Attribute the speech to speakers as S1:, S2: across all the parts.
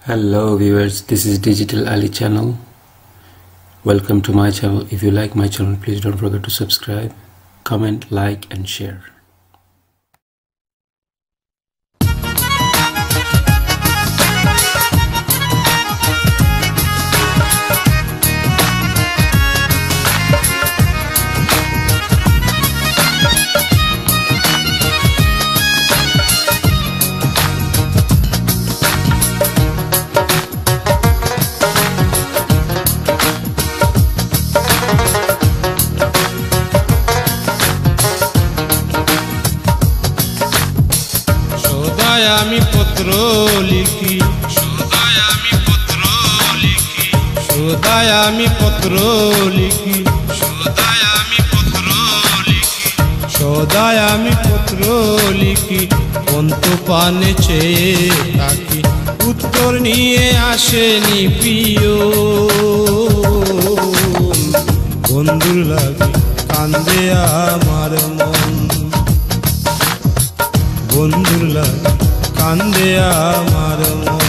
S1: Hello viewers, this is Digital Ali channel. Welcome to my channel. If you like my channel, please don't forget to subscribe, comment, like and share.
S2: আমি পত্র লিখি সদায় আমি পত্র লিখি সদায় আমি পত্র লিখি সদায় আমি পত্র লিখি সদায় আমি পত্র লিখি অন্ত পানে চেয়ে থাকি উত্তর নিয়ে আসেনি প্রিয় বন্ধুর লাগে কান্দে আমার মন বন্ধুর লাগে কান্দে আমার মন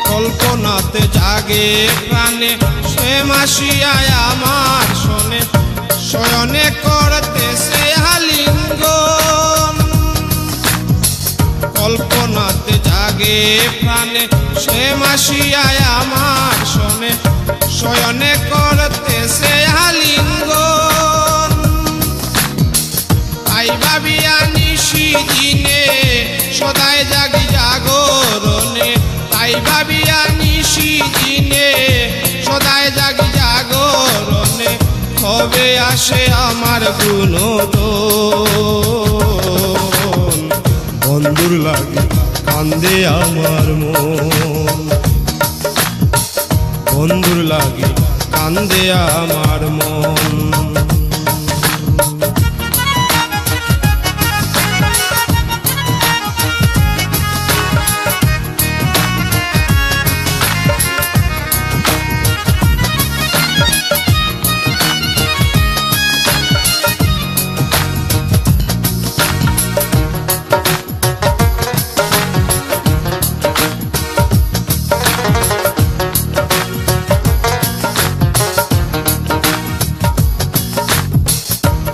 S2: কল্পনাতে জাগে প্রাণে সে মাসিয়ায় আমার শোনে শয়নে করতেছে আলিঙ্গন কল্পনাতে জাগে প্রাণে সে মাসিয়ায় আমার শোনে শয়নে করতেছে আলিঙ্গন তাই ভাবিয়া নিশি দিনে সদায় জাগি জাগরণে তাই ভাবিয়া নিশি দিনে সদায় জাগি জাগরণে কবে আসে আমার গুণদন বন্ধুর লাগে কান্দে আমার মন বন্ধুর লাগে কান্দে আমার মন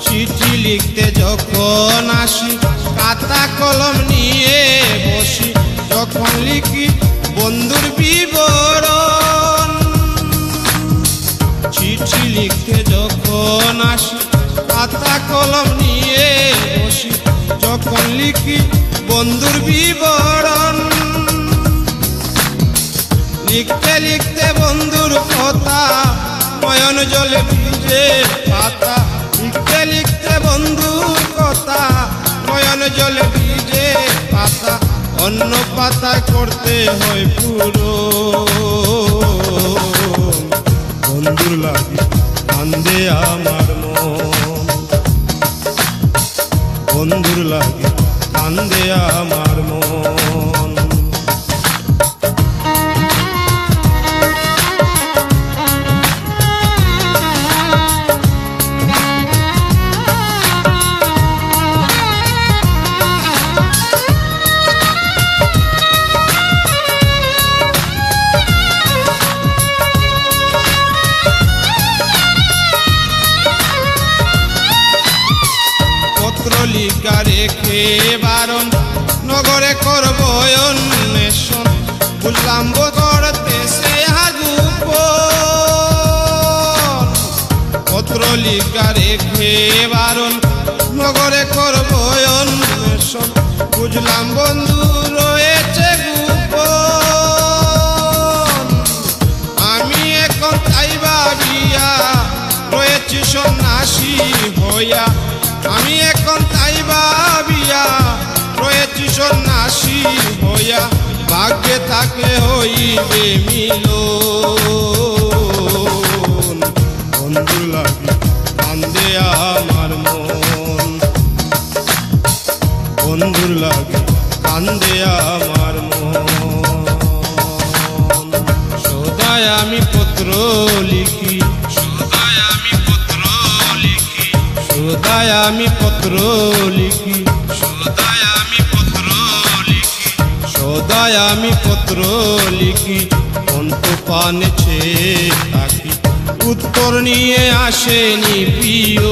S2: চিঠি লিখতে যখন আসি খাতা কলম নিয়ে বসি যখন লিখি বন্ধুর বিবরণ চিঠি লিখতে যখন আসি খাতা কলম নিয়ে বসি যখন লিখি বন্ধুর বিবরণ লিখতে লিখতে বন্ধুর কথা নয়ন জলে ভিজে পাতা লিখতে লিখতে বন্ধুর কথা নয়ন জলে ভিজে পাতা অন্য পাতা করতে হয় পুরো বন্ধুর লাগে কান্দে আমার মন বন্ধুর লাগে কান্দে আমার মন লিখা রেখে বারণ নগরে করব অন্বেষণ বুঝলাম করতেছে গোপন পত্র লিখা রেখে বারণ নগরে করব অন্বেষণ বুঝলাম বন্ধু রয়েছে গোপন আমি এখন তাই ভাবিয়া রয়েছি সন্ন্যাসী হইয়া আমি এখন তাই ভাবিয়া রয়েছি সন্ন্যাসী হইয়া ভাগ্যে থাকলে হইবে মিলন বন্ধুলা কান্দে আমার মন। সদায় আমি পত্র লিখি, সদায় আমি পত্র লিখি, সদায় আমি পত্র লিখি, সদায় আমি পত্র লিখি, সদায় আমি পত্র লিখি, অন্ত পানে চেয়ে থাকি, উত্তর নিয়ে আসেনি প্রিয়।